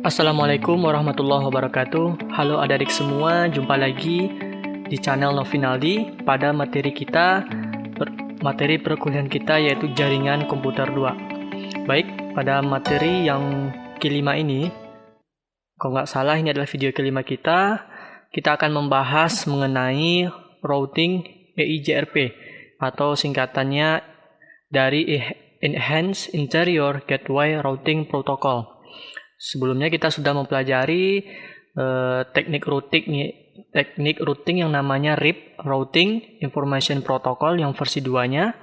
Assalamualaikum warahmatullahi wabarakatuh. Halo adik-adik semua, jumpa lagi di channel Novinaldi pada materi kita, materi perkuliahan kita yaitu jaringan komputer 2. Baik, pada materi yang kelima ini, kalau nggak salah ini adalah video kelima kita akan membahas mengenai routing EIGRP atau singkatannya dari Enhanced Interior Gateway Routing Protocol. Sebelumnya kita sudah mempelajari teknik routing yang namanya RIP, Routing Information Protocol yang versi 2-nya.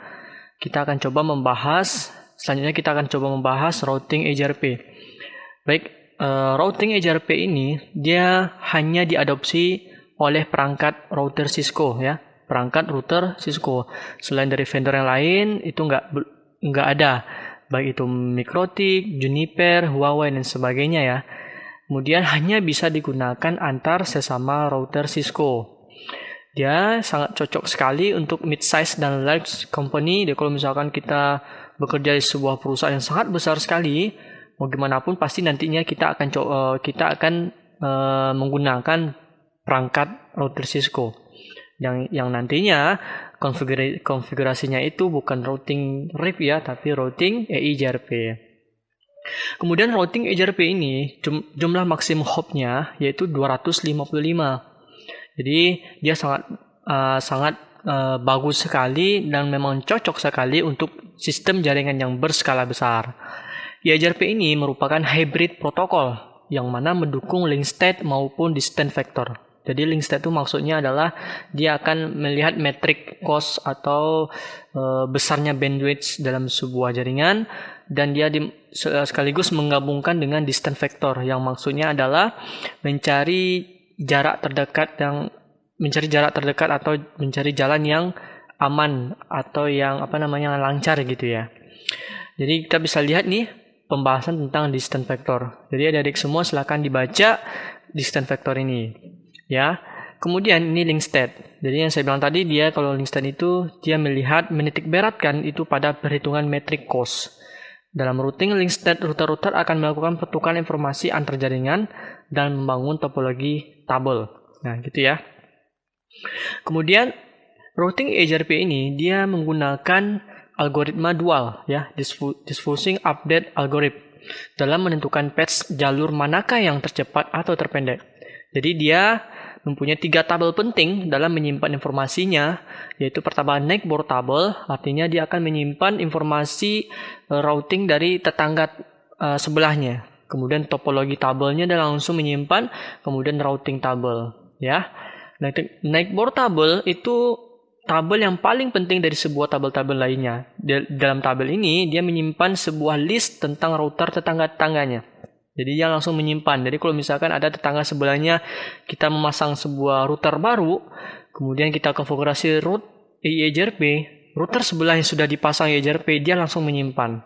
Selanjutnya kita akan coba membahas routing EIGRP. Baik, routing EIGRP ini dia hanya diadopsi oleh perangkat router Cisco ya, perangkat router Cisco. Selain dari vendor yang lain itu nggak ada. Baik itu Mikrotik, Juniper, Huawei, dan sebagainya ya. Kemudian hanya bisa digunakan antar sesama router Cisco. Dia sangat cocok sekali untuk mid-size dan large company. Jadi kalau misalkan kita bekerja di sebuah perusahaan yang sangat besar sekali, mau gimana pun pasti nantinya kita akan menggunakan perangkat router Cisco. Yang nantinya konfigurasinya itu bukan routing RIP ya, tapi routing EIGRP. Kemudian routing EIGRP ini jumlah maksimum hopnya yaitu 255. Jadi dia sangat bagus sekali dan memang cocok sekali untuk sistem jaringan yang berskala besar. EIGRP ini merupakan hybrid protokol yang mana mendukung link state maupun distance vector. Jadi link state itu maksudnya adalah dia akan melihat metrik cost atau besarnya bandwidth dalam sebuah jaringan, dan dia sekaligus menggabungkan dengan distance vector yang maksudnya adalah mencari jarak terdekat atau mencari jalan yang aman atau yang lancar gitu ya. Jadi kita bisa lihat nih pembahasan tentang distance vector. Jadi adik-adik semua silakan dibaca distance vector ini. Ya, kemudian ini link state. Jadi yang saya bilang tadi, dia kalau link state itu dia menitik beratkan itu pada perhitungan metrik cost. Dalam routing link state, router akan melakukan pertukaran informasi antar jaringan dan membangun topologi tabel. Nah, gitu ya. Kemudian routing EIGRP ini dia menggunakan algoritma dual ya, diffusing update algorithm dalam menentukan path jalur manakah yang tercepat atau terpendek. Jadi dia mempunyai 3 tabel penting dalam menyimpan informasinya, yaitu pertama neckboard table, artinya dia akan menyimpan informasi routing dari tetangga sebelahnya. Kemudian topologi tabelnya dia langsung menyimpan, kemudian routing table ya. Neckboard table itu tabel yang paling penting dari sebuah tabel-tabel lainnya. Dalam tabel ini dia menyimpan sebuah list tentang router tetangga-tetangganya. Jadi dia langsung menyimpan. Jadi kalau misalkan ada tetangga sebelahnya, kita memasang sebuah router baru, kemudian kita konfigurasi root EIGRP, router sebelah yang sudah dipasang EIGRP, dia langsung menyimpan.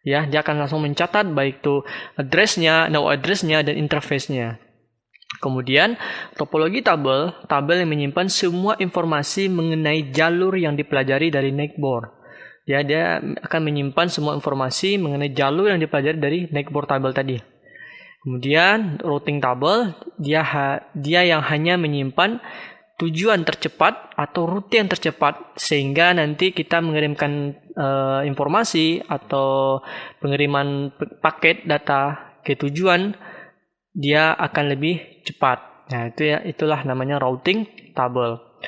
Ya, dia akan langsung mencatat baik itu address-nya, no address-nya, dan interface-nya. Kemudian topologi tabel yang menyimpan semua informasi mengenai jalur yang dipelajari dari neckboard. Dia akan menyimpan semua informasi mengenai jalur yang dipelajari dari neckboard table tadi. Kemudian routing table dia yang hanya menyimpan tujuan tercepat atau rute yang tercepat, sehingga nanti kita mengirimkan informasi atau pengiriman paket data ke tujuan dia akan lebih cepat. Nah, itulah namanya routing table.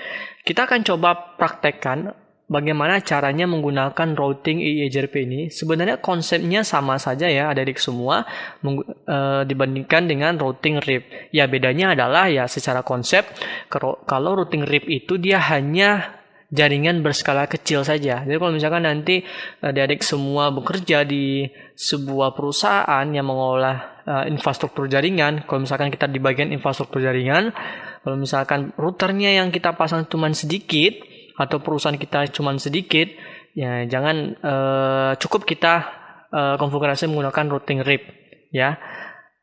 Kita akan coba praktekkan bagaimana caranya menggunakan routing EIGRP ini. Sebenarnya konsepnya sama saja ya adik-adik semua dibandingkan dengan routing RIP. Ya, bedanya adalah ya secara konsep kalau routing RIP itu dia hanya jaringan berskala kecil saja. Jadi kalau misalkan nanti adik-adik semua bekerja di sebuah perusahaan yang mengolah infrastruktur jaringan, kalau misalkan kita di bagian infrastruktur jaringan, kalau misalkan routernya yang kita pasang cuma sedikit, atau perusahaan kita cuma sedikit, ya jangan cukup kita konfigurasi menggunakan routing RIP ya.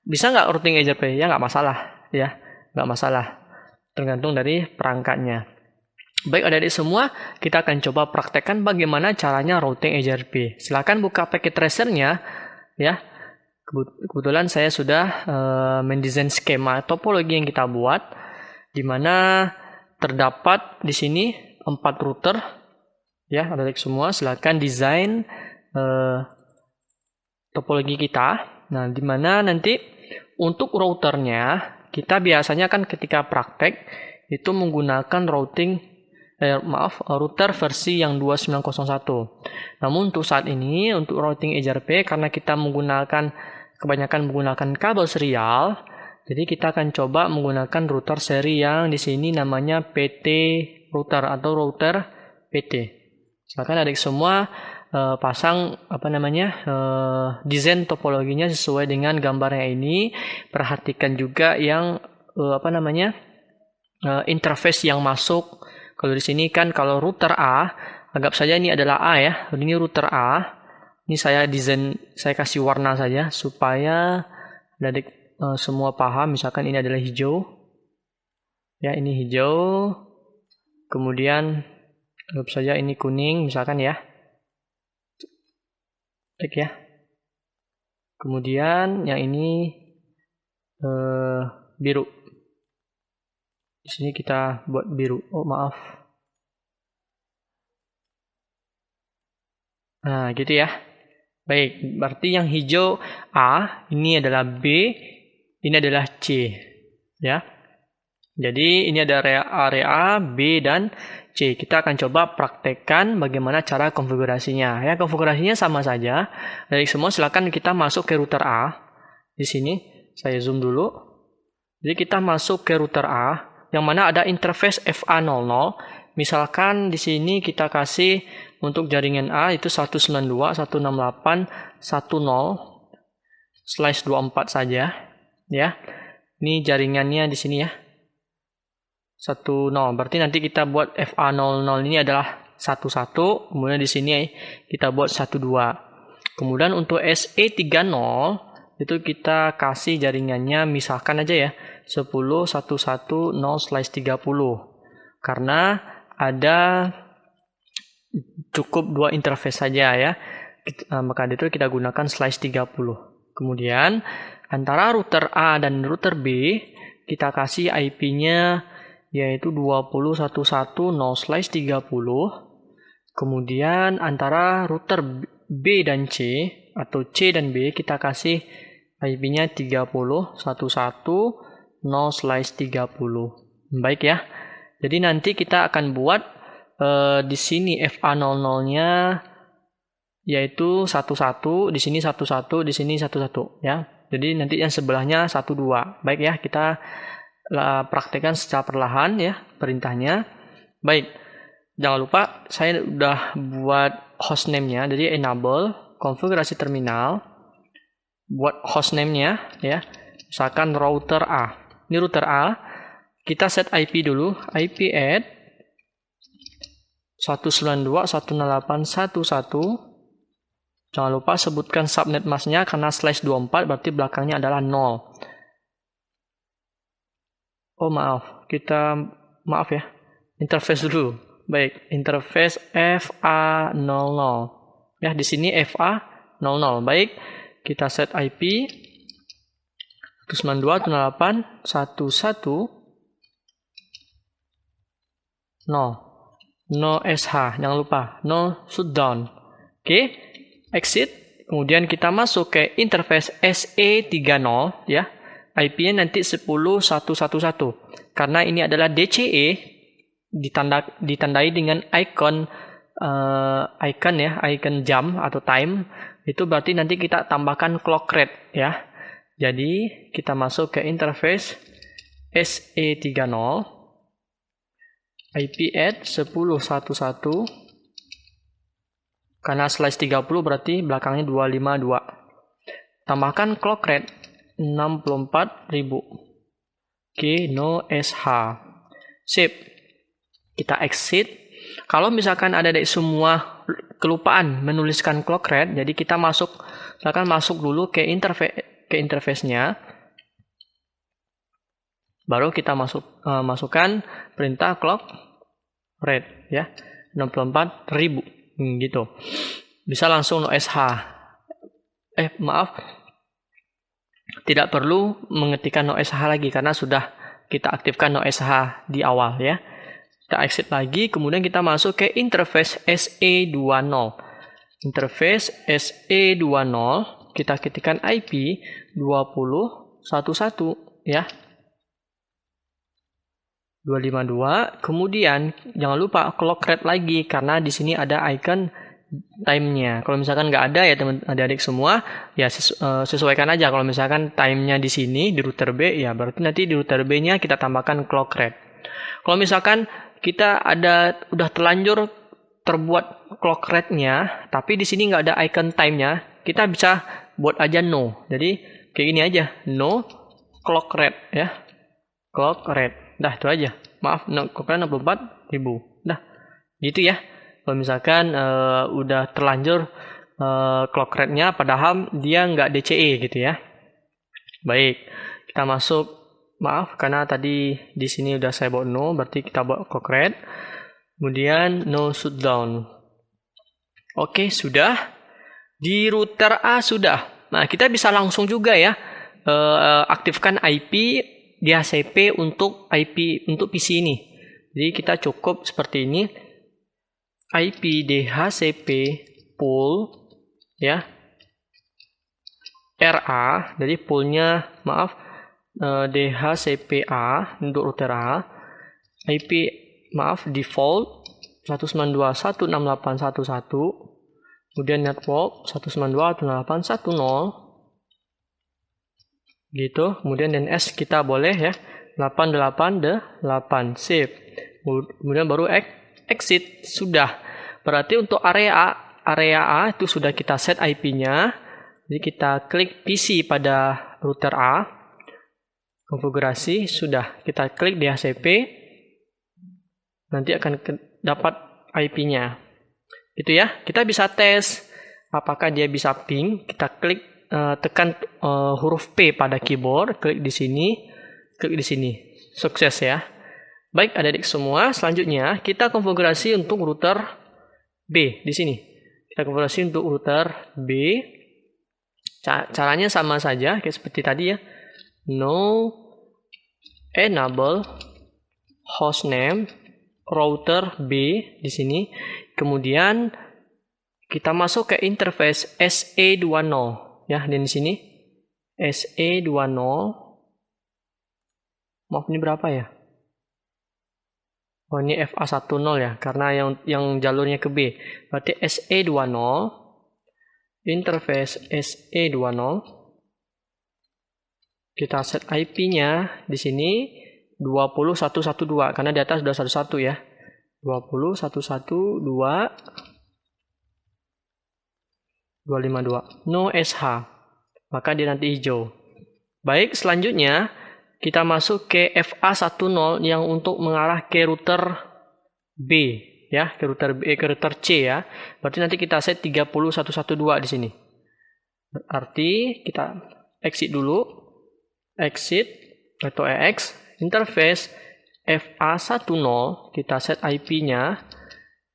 Bisa nggak routing EIGRP? Ya nggak masalah ya, nggak masalah, tergantung dari perangkatnya. Baik adik-adik semua, kita akan coba praktekkan bagaimana caranya routing EIGRP. Silahkan buka packet tracernya ya. Kebetulan saya sudah mendesain skema topologi yang kita buat, di mana terdapat di sini 4 router, ya, adik semua. Silakan desain topologi kita. Nah, di mana nanti untuk routernya kita biasanya kan ketika praktek itu menggunakan router versi yang 2901. Namun untuk saat ini untuk routing EJRP karena kita kebanyakan menggunakan kabel serial, jadi kita akan coba menggunakan router seri yang di sini namanya PT router atau router PT. Silakan adik semua pasang desain topologinya sesuai dengan gambarnya ini. Perhatikan juga yang interface yang masuk. Kalau di sini kan kalau router A, anggap saja ini adalah A ya. Ini router A. Ini saya kasih warna saja supaya adik semua paham. Misalkan ini adalah hijau. Ya, ini hijau. Kemudian anggap saja ini kuning misalkan ya. Baik ya. Kemudian yang ini biru. Di sini kita buat biru. Oh, maaf. Nah, gitu ya. Baik, berarti yang hijau A, ini adalah B, ini adalah C. Ya. Jadi ini ada area A, B, dan C. Kita akan coba praktekkan bagaimana cara konfigurasinya. Ya, konfigurasinya sama saja. Dari semua silakan kita masuk ke router A. Di sini saya zoom dulu. Jadi kita masuk ke router A yang mana ada interface FA00. Misalkan di sini kita kasih untuk jaringan A itu 192.168.10/24 saja. Ya. Ini jaringannya di sini ya. 10. Berarti nanti kita buat FA00 ini adalah 11, kemudian di sini kita buat 12. Kemudian untuk SE30 itu kita kasih jaringannya misalkan aja ya 10.110/30 karena ada cukup 2 interface saja ya. Maka itu kita gunakan /30. Kemudian antara router A dan router B kita kasih IP-nya yaitu 20.110/30. Kemudian antara router B dan C atau C dan B kita kasih IP-nya 30.110/30. Baik ya. Jadi nanti kita akan buat di sini FA00-nya yaitu 11, di sini 11, di sini 11 ya. Jadi nanti yang sebelahnya 12. Baik ya, kita praktekkan secara perlahan ya perintahnya. Baik, jangan lupa saya udah buat hostname-nya. Jadi enable konfigurasi terminal, buat hostname-nya ya. Misalkan router A. Ini router A. Kita set IP dulu. IP add 192.168.1.1. Jangan lupa sebutkan subnet masknya karena /24 berarti belakangnya adalah 0. Oh maaf ya, interface dulu. Baik, interface FA00. Ya, di sini FA00. Baik, kita set IP 192.168.1.1. No SH, jangan lupa. No shutdown. Oke, exit. Kemudian kita masuk ke interface SE30 ya. IP-nya nanti 10.111. Karena ini adalah DCE ditandai dengan icon jam atau time. Itu berarti nanti kita tambahkan clock rate ya. Jadi kita masuk ke interface SE30 IP add 10.111 karena /30 berarti belakangnya 252. Tambahkan clock rate 64.000. Oke, no SH. Sip. Kita exit. Kalau misalkan ada dari semua kelupaan menuliskan clock rate, jadi kita misalkan masuk dulu ke interface-nya. Baru kita masukkan perintah clock rate ya. 64.000 gitu. Bisa langsung no SH. tidak perlu mengetikkan no SSH lagi karena sudah kita aktifkan no SSH di awal ya. Kita exit lagi, kemudian kita masuk ke interface SE20. Interface SE20, kita ketikkan IP 20.1.1 ya. 252. Kemudian jangan lupa clock rate lagi karena di sini ada icon time-nya. Kalau misalkan nggak ada ya teman adik-adik semua, ya sesuaikan aja. Kalau misalkan time-nya di sini di router B, ya berarti nanti di router B-nya kita tambahkan clock rate. Kalau misalkan kita udah terlanjur terbuat clock rate-nya, tapi di sini nggak ada icon time-nya, kita bisa buat aja no. Jadi kayak gini aja, no clock rate ya, clock rate. Dah itu aja. Maaf, clock rate 64.000. Dah, gitu ya. Kalau misalkan udah terlanjur clock rate-nya, padahal dia nggak DCE gitu ya. Baik, kita masuk. Maaf, karena tadi di sini udah saya buat no, berarti kita buat clock rate. Kemudian no shutdown. Oke, sudah. Di router A sudah. Nah, kita bisa langsung juga ya aktifkan IP DHCP untuk PC ini. Jadi kita cukup seperti ini. IP DHCP pool ya. RA, jadi poolnya DHCPA untuk router A. IP default 192.168.1.1, kemudian network 192.168.1.0 gitu, kemudian DNS kita boleh ya 888, save, kemudian baru exit. Sudah, berarti untuk area A itu sudah kita set IP-nya. Jadi kita klik PC pada router A, konfigurasi, sudah kita klik DHCP, nanti akan dapat IP-nya. Gitu ya. Kita bisa tes apakah dia bisa ping. Kita klik tekan huruf P pada keyboard, klik di sini, sukses ya. Baik adik-adik semua, selanjutnya kita konfigurasi untuk router B di sini. Kita konfigurasi untuk router B. Caranya sama saja kayak seperti tadi ya. No enable hostname router B di sini. Kemudian kita masuk ke interface SE20. Ya, dan di sini SE20. Maaf, ini berapa ya? Oh, ini FA10 ya, karena yang jalurnya ke B. Berarti SE20, interface SE20. Kita set IP-nya di sini 20.112 karena di atas sudah 11 ya. 20.112.252. No SH. Maka dia nanti hijau. Baik, selanjutnya kita masuk ke FA10 yang untuk mengarah ke router B ya, ke router C ya. Berarti nanti kita set 30.112 di sini. Berarti kita exit dulu. Exit atau EX, interface FA10, kita set IP-nya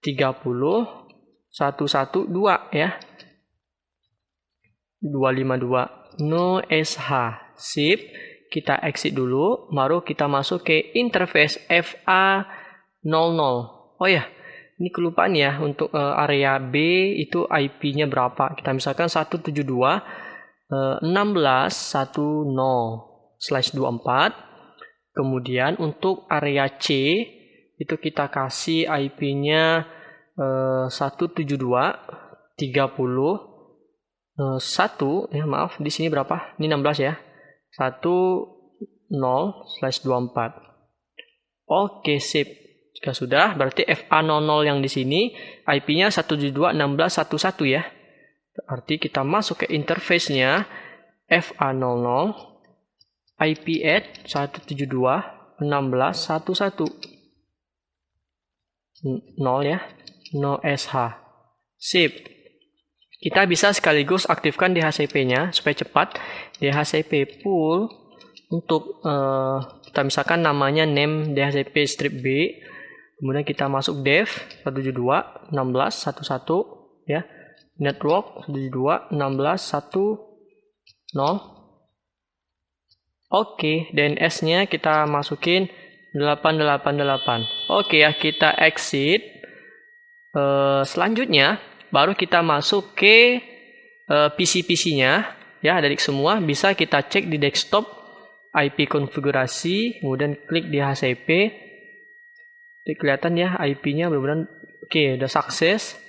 30.112 ya. 252 no SH, sip. Kita exit dulu, baru kita masuk ke interface FA00. Oh ya, ini kelupaan ya, untuk area B itu IP-nya berapa. Kita misalkan 172.16.10/24. Kemudian untuk area C itu kita kasih IP-nya 172.30. 1 ya, maaf, di sini berapa? Ini 16 ya. 10/24. Oke, sip. Jika sudah, berarti FA00 yang di sini IP-nya 172.16.1.1 ya. Berarti kita masuk ke interface-nya FA00 IP at 172.16.1.1. 0 ya. No SH. Sip. Kita bisa sekaligus aktifkan DHCP-nya supaya cepat. DHCP pool untuk kita misalkan namanya name DHCP strip B. Kemudian kita masuk dev 172.16.1.1 ya. Network 172.16.1.0. Oke, DNS-nya kita masukin 888. Oke ya, kita exit. Selanjutnya, baru kita masuk ke PC-PC-nya. Ya, adik semua bisa kita cek di desktop IP konfigurasi, kemudian klik di HCP. Jadi kelihatan ya IP-nya benar-benar oke, udah sukses.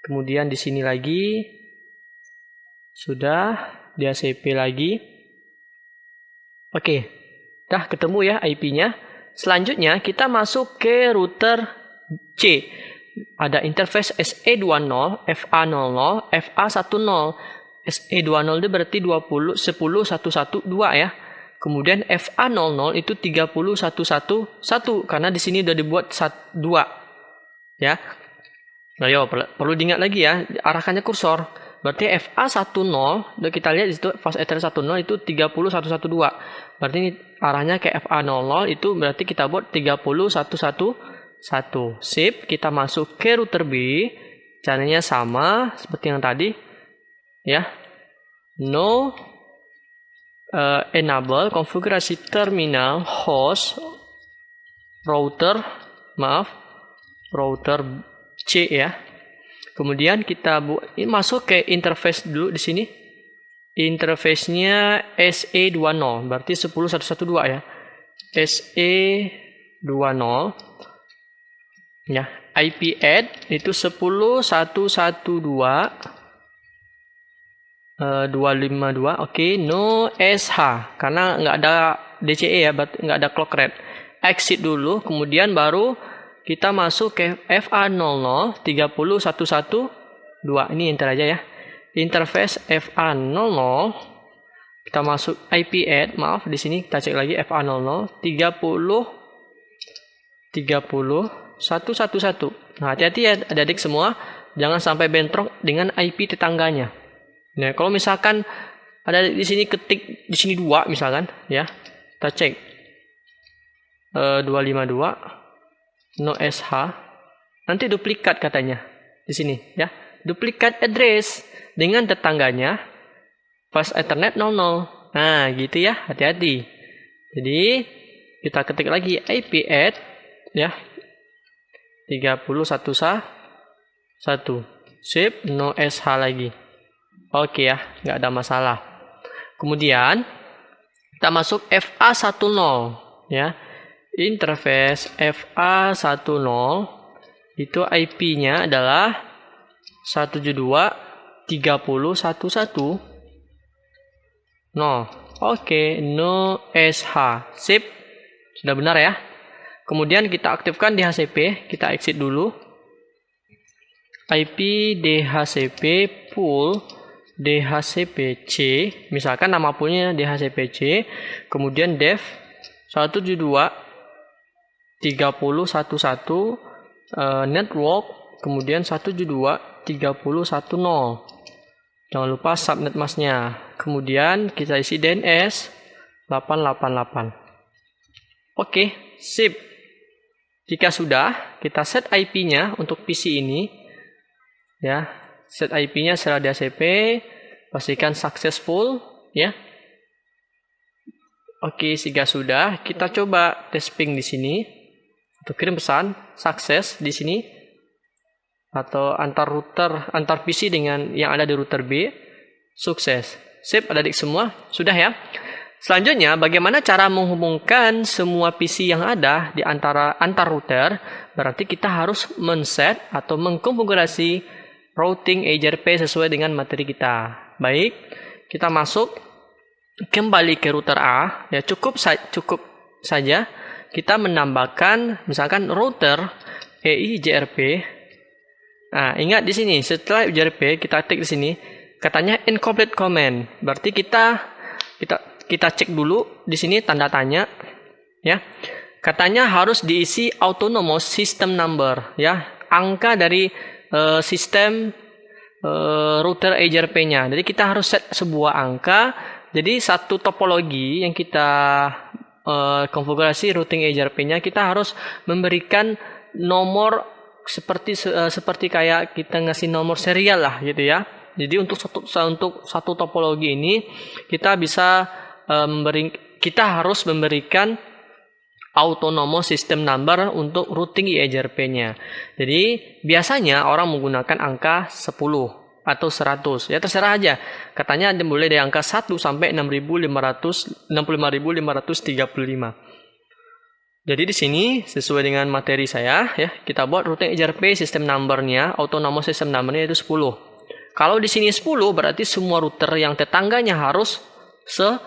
Kemudian di sini lagi sudah di HCP lagi. Oke, dah ketemu ya IP-nya. Selanjutnya kita masuk ke router C. Ada interface SE20, FA00, FA10. SE20 itu berarti 10.112 ya. Kemudian FA00 itu 30.111 karena di sini udah dibuat 2 ya. Nah, perlu diingat lagi ya, arahkannya kursor. Berarti FA10, udah kita lihat di situ fast ethernet 10 itu 30.112. Berarti ini arahnya ke FA00 itu berarti kita buat 30.111. Sip, kita masuk ke router B. Caranya sama seperti yang tadi. Ya. No enable konfigurasi terminal host router C ya. Kemudian kita masuk ke interface dulu di sini. Interface-nya SE20, berarti 10.112 ya. SE20 ya. IP add itu 10.112 252. Oke, no SH karena nggak ada DCE ya, nggak ada clock rate. Exit dulu, kemudian baru kita masuk ke FA00 30.112. Ini enter aja ya. Interface FA00 kita masuk IP add, maaf di sini kita cek lagi FA00 30.111. Nah, hati-hati ya adik-adik semua, jangan sampai bentrok dengan IP tetangganya. Nah, kalau misalkan ada di sini ketik di sini 2 misalkan ya. Kita cek 252 no SH. Nanti duplikat katanya di sini ya. Duplikat address dengan tetangganya fast ethernet 00. Nah, gitu ya, hati-hati. Jadi kita ketik lagi IP add ya. 30.111. Sip, no SH lagi. Oke ya, nggak ada masalah. Kemudian kita masuk FA10 ya. Interface FA10 itu IP-nya adalah 172.30.110. No. Oke, no SH. Sip. Sudah benar ya. Kemudian kita aktifkan DHCP, kita exit dulu. IP DHCP pool DHCPC, misalkan nama poolnya DHCPC, kemudian dev 172.30.111 network, kemudian 172.30.110. Jangan lupa subnet masnya. Kemudian kita isi DNS 888. Oke, sip. Jika sudah, kita set IP-nya untuk PC ini. Ya, set IP-nya setelah DHCP, pastikan successful ya. Oke, jika sudah, kita coba tes ping di sini. Untuk kirim pesan sukses di sini atau antar PC dengan yang ada di router B sukses. Sip, adik-adik semua, sudah ya. Selanjutnya, bagaimana cara menghubungkan semua PC yang ada di antar router? Berarti kita harus men-set atau mengkonfigurasi routing EJRP sesuai dengan materi kita. Baik, kita masuk kembali ke router A. Ya, cukup saja kita menambahkan misalkan router EIJRP. Nah, ingat di sini setelah EIJRP kita tik di sini katanya incomplete command. Berarti kita cek dulu di sini tanda tanya ya. Katanya harus diisi autonomous system number ya, angka dari sistem router EJRP-nya. Jadi kita harus set sebuah angka. Jadi satu topologi yang kita konfigurasi routing EJRP-nya, kita harus memberikan nomor seperti kayak kita ngasih nomor serial lah gitu ya. Jadi untuk satu topologi ini kita bisa kita harus memberikan autonomous system number untuk routing EIGRP-nya. Jadi biasanya orang menggunakan angka 10 atau 100. Ya terserah aja. Katanya boleh dari angka 1 sampai 65.535. Jadi di sini sesuai dengan materi saya ya, kita buat routing EIGRP system number-nya, autonomous system number-nya itu 10. Kalau di sini 10 berarti semua router yang tetangganya harus 10.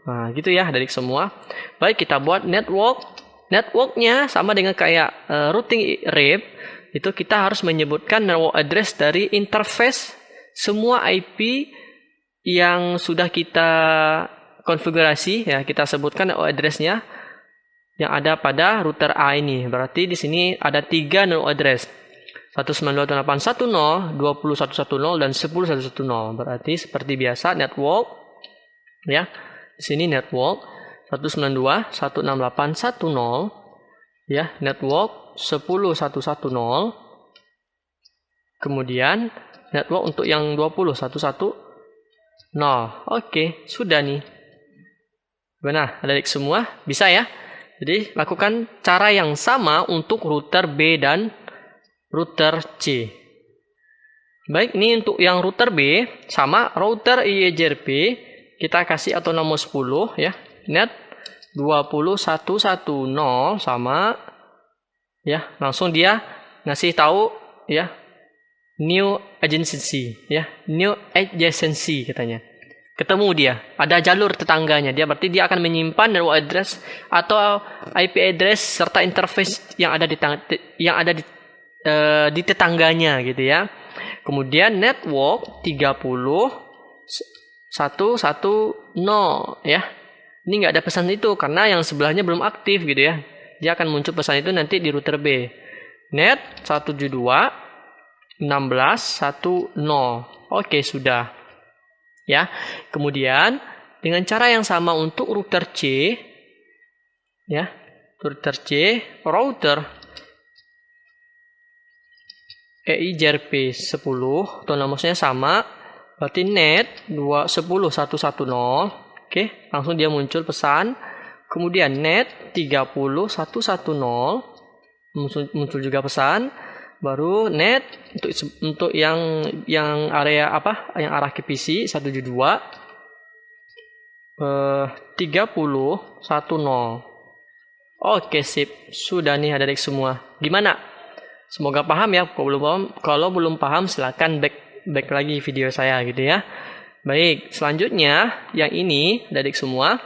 Nah, gitu ya adik semua. Baik, kita buat network. Networknya sama dengan kayak routing RIP. Itu kita harus menyebutkan network address dari interface semua IP yang sudah kita konfigurasi ya. Kita sebutkan network address-nya yang ada pada router A ini. Berarti di sini ada 3 network address. 192.168.1.0, 20.1.1.0 dan 10.1.1.0. Berarti seperti biasa network ya. Di sini network 192.168.1.0 ya, network 10.1.1.0. Kemudian network untuk yang 20.1.1.0. Oke, sudah nih. Benar, adik semua bisa ya. Jadi lakukan cara yang sama untuk router B dan router C. Baik, ini untuk yang router B sama router EIGRP. Kita kasih autonomous 10 ya. Net 20.1.1.0 sama ya, langsung dia ngasih tahu ya new adjacency ya, new adjacency katanya. Ketemu dia, ada jalur tetangganya. Dia berarti dia akan menyimpan network address atau IP address serta interface yang ada di tetangganya gitu ya. Kemudian network 30.1.1.0 ya. Ini nggak ada pesan itu karena yang sebelahnya belum aktif gitu ya. Dia akan muncul pesan itu nanti di router B. Net 172.16.1.0. Oke, sudah. Ya. Kemudian dengan cara yang sama untuk router C ya. Router C, router EIGRP 10 autonomousnya sama. Berarti net 10.1.1.0. Oke, langsung dia muncul pesan. Kemudian net 30.1.1.0 muncul juga pesan. Baru net untuk yang area apa? Yang arah ke PC 172 30.1.0. Oke, sip. Sudah nih adik semua. Gimana? Semoga paham ya. Kalau belum paham silakan back lagi video saya gitu ya. Baik, selanjutnya yang ini adik semua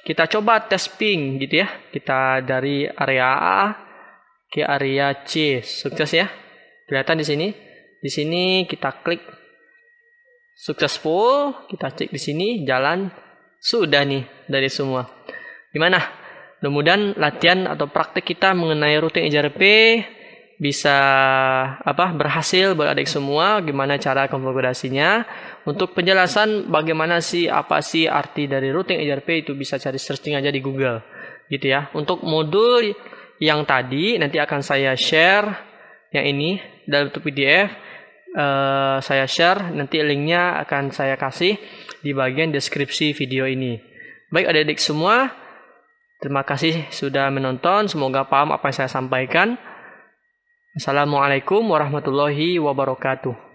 kita coba tes ping gitu ya. Kita dari area A ke area C. Sukses ya. Kelihatan di sini. Di sini kita klik successful, kita cek di sini jalan. Sudah nih dari semua. Gimana? Mudah-mudahan latihan atau praktik kita mengenai routing EIGRP bisa berhasil buat adik semua. Gimana cara konfigurasinya. Untuk penjelasan bagaimana sih apa sih arti dari routing EIGRP itu bisa cari searching aja di Google gitu ya. Untuk modul yang tadi nanti akan saya share yang ini dalam bentuk PDF. Saya share nanti linknya akan saya kasih di bagian deskripsi video ini. Baik adik-adik semua, terima kasih sudah menonton. Semoga paham apa yang saya sampaikan. Assalamualaikum warahmatullahi wabarakatuh.